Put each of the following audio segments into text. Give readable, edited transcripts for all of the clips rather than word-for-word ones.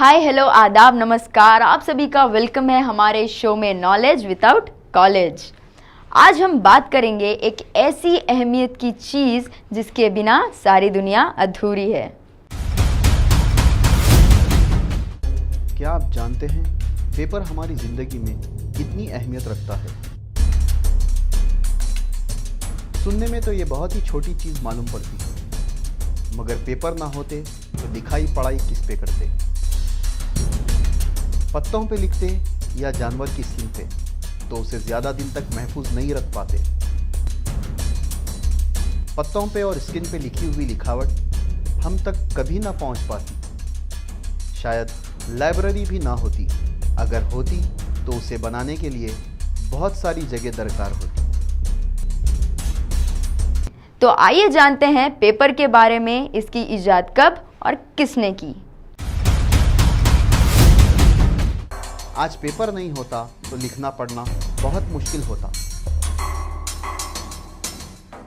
Hi hello आदाब नमस्कार, आप सभी का वेलकम है हमारे शो में नॉलेज विदाउट कॉलेज। आज हम बात करेंगे एक ऐसी अहमियत की चीज़ जिसके बिना सारी दुनिया अधूरी है। क्या आप जानते हैं पेपर हमारी जिंदगी में कितनी अहमियत रखता है? सुनने में तो ये बहुत ही छोटी चीज़ मालूम पड़ती है, मगर पेपर ना होते तो लिखाई पढ़ाई किस पे करते? पत्तों पे लिखते या जानवर की स्किन पे, तो उसे ज़्यादा दिन तक महफूज नहीं रख पाते। पत्तों पे और स्किन पे लिखी हुई लिखावट हम तक कभी ना पहुंच पाती। शायद लाइब्रेरी भी ना होती, अगर होती तो उसे बनाने के लिए बहुत सारी जगह दरकार होती। तो आइए जानते हैं पेपर के बारे में, इसकी इजाद कब और किसने की। आज पेपर नहीं होता तो लिखना पढ़ना बहुत मुश्किल होता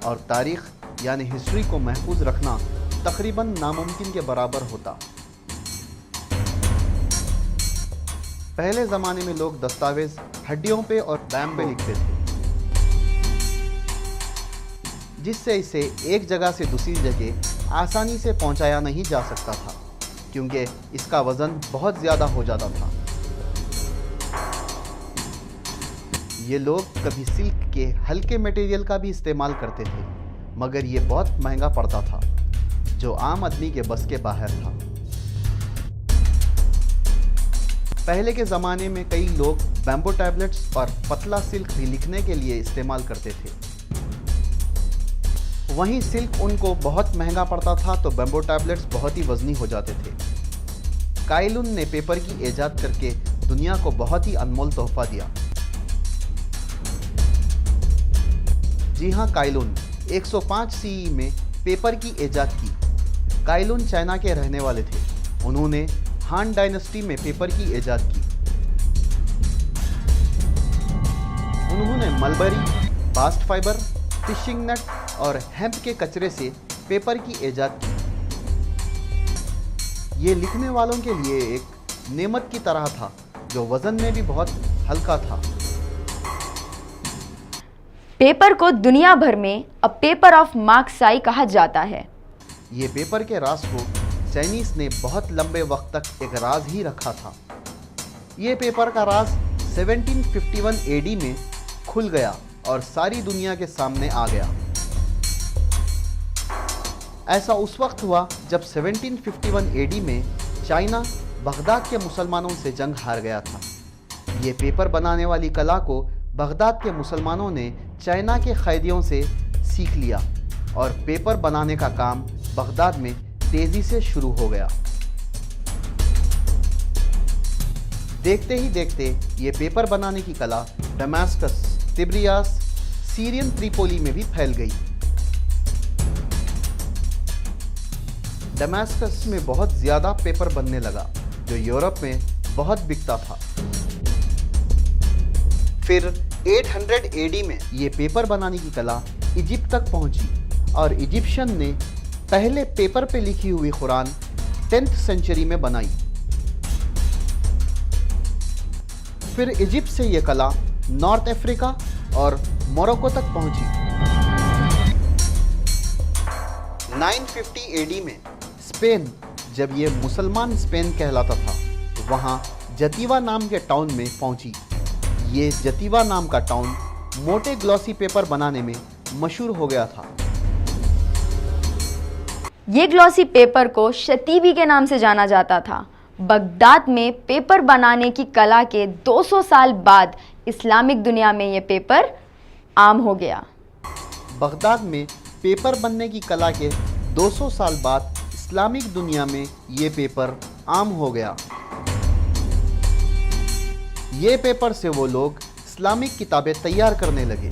और तारीख यानी हिस्ट्री को महफूज रखना तकरीबन नामुमकिन के बराबर होता। पहले ज़माने में लोग दस्तावेज हड्डियों पे और बैम पे लिखते थे, जिससे इसे एक जगह से दूसरी जगह आसानी से पहुंचाया नहीं जा सकता था, क्योंकि इसका वज़न बहुत ज़्यादा हो जाता था। ये लोग कभी सिल्क के हल्के मटेरियल का भी इस्तेमाल करते थे, मगर ये बहुत महंगा पड़ता था, जो आम आदमी के बस के बाहर था। पहले के ज़माने में कई लोग बैम्बू टैबलेट्स और पतला सिल्क भी लिखने के लिए इस्तेमाल करते थे। वहीं सिल्क उनको बहुत महंगा पड़ता था, तो बैम्बू टैबलेट्स बहुत ही वजनी हो जाते थे। काइलुन ने पेपर की इजाद करके दुनिया को बहुत ही अनमोल तोहफा दिया। जी हाँ, काइलुन 105 सीई में पेपर की इजाद की। काइलुन चाइना के रहने वाले थे। उन्होंने हान डायनेस्टी में पेपर की इजाद की। उन्होंने मलबरी, बास्ट फाइबर, फिशिंग नट और हेम्प के कचरे से पेपर की इजाद की। ये लिखने वालों के लिए एक नेमत की तरह था, जो वजन में भी बहुत हल्का था। पेपर को दुनिया भर में अ पेपर ऑफ मार्क्साई कहा जाता है। ये पेपर के राज को चाइनीज ने बहुत लंबे वक्त तक एक राज ही रखा था। ये पेपर का राज 1751 एडी में खुल गया और सारी दुनिया के सामने आ गया। ऐसा उस वक्त हुआ जब 1751 एडी में चाइना बगदाद के मुसलमानों से जंग हार गया था। ये पेपर बनाने वाली कला को बगदाद के मुसलमानों ने चाइना के कैदियों से सीख लिया और पेपर बनाने का काम बगदाद में तेजी से शुरू हो गया। देखते ही देखते ये पेपर बनाने की कला दमास्कस, तिब्रियास, सीरियन त्रिपोली में भी फैल गई। दमास्कस में बहुत ज़्यादा पेपर बनने लगा, जो यूरोप में बहुत बिकता था। फिर 800 एडी में ये पेपर बनाने की कला इजिप्ट तक पहुंची और इजिप्शियन ने पहले पेपर पे लिखी हुई कुरान 10th सेंचुरी में बनाई। फिर इजिप्ट से ये कला नॉर्थ अफ्रीका और मोरक्को तक पहुंची। 950 एडी में स्पेन, जब ये मुसलमान स्पेन कहलाता था, वहाँ जतीवा नाम के टाउन में पहुंची। ये जतीवा नाम का टाउन मोटे ग्लॉसी पेपर बनाने में मशहूर हो गया था। ये ग्लॉसी पेपर को शतीबी के नाम से जाना जाता था। बगदाद में पेपर बनाने की कला के 200 साल बाद इस्लामिक दुनिया में ये पेपर आम हो गया। बगदाद में पेपर बनने की कला के 200 साल बाद इस्लामिक दुनिया में ये पेपर आम हो गया। ये पेपर से वो लोग इस्लामिक किताबें तैयार करने लगे।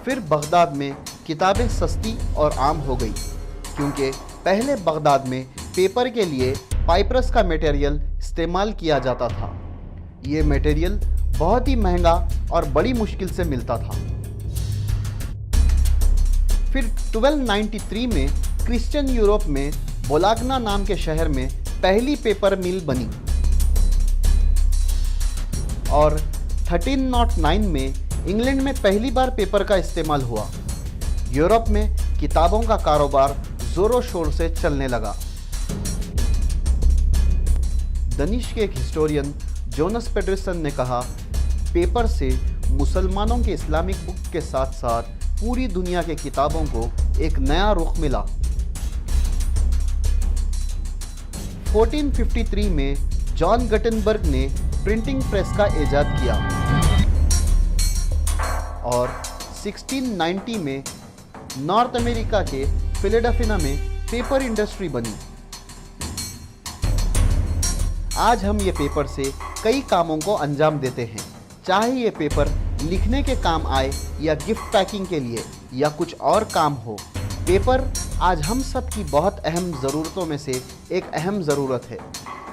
फिर बगदाद में किताबें सस्ती और आम हो गई, क्योंकि पहले बगदाद में पेपर के लिए पाइपरस का मटेरियल इस्तेमाल किया जाता था। ये मटेरियल बहुत ही महंगा और बड़ी मुश्किल से मिलता था। फिर 1293 में क्रिश्चियन यूरोप में बोलाग्ना नाम के शहर में पहली पेपर मिल बनी और 1309 में इंग्लैंड में पहली बार पेपर का इस्तेमाल हुआ। यूरोप में किताबों का कारोबार जोरों शोर से चलने लगा। दनिश के एक हिस्टोरियन जोनस पेडरसन ने कहा, पेपर से मुसलमानों के इस्लामिक बुक के साथ साथ पूरी दुनिया के किताबों को एक नया रुख मिला। 1453 में जॉन गटेनबर्ग ने प्रिंटिंग प्रेस का इजाद किया और 1690 में नॉर्थ अमेरिका के फिलाडेल्फिया में पेपर इंडस्ट्री बनी। आज हम ये पेपर से कई कामों को अंजाम देते हैं, चाहे ये पेपर लिखने के काम आए या गिफ्ट पैकिंग के लिए या कुछ और काम हो। पेपर आज हम सब की बहुत अहम ज़रूरतों में से एक अहम ज़रूरत है।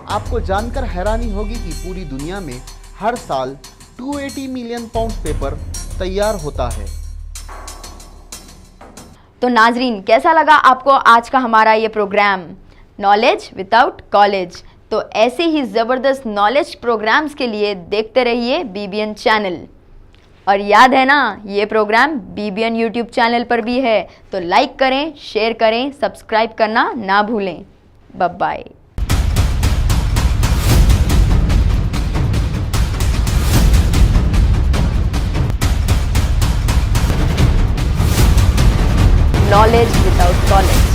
आपको जानकर हैरानी होगी कि पूरी दुनिया में हर साल 280 मिलियन पाउंड पेपर तैयार होता है। तो नाजरीन, कैसा लगा आपको आज का हमारा ये प्रोग्राम नॉलेज विदाउट कॉलेज? तो ऐसे ही ज़बरदस्त नॉलेज प्रोग्राम्स के लिए देखते रहिए BBN चैनल। और याद है ना, ये प्रोग्राम BBN यूट्यूब चैनल पर भी है, तो लाइक करें, शेयर करें, सब्सक्राइब करना ना भूलें। Bye bye. Knowledge without college.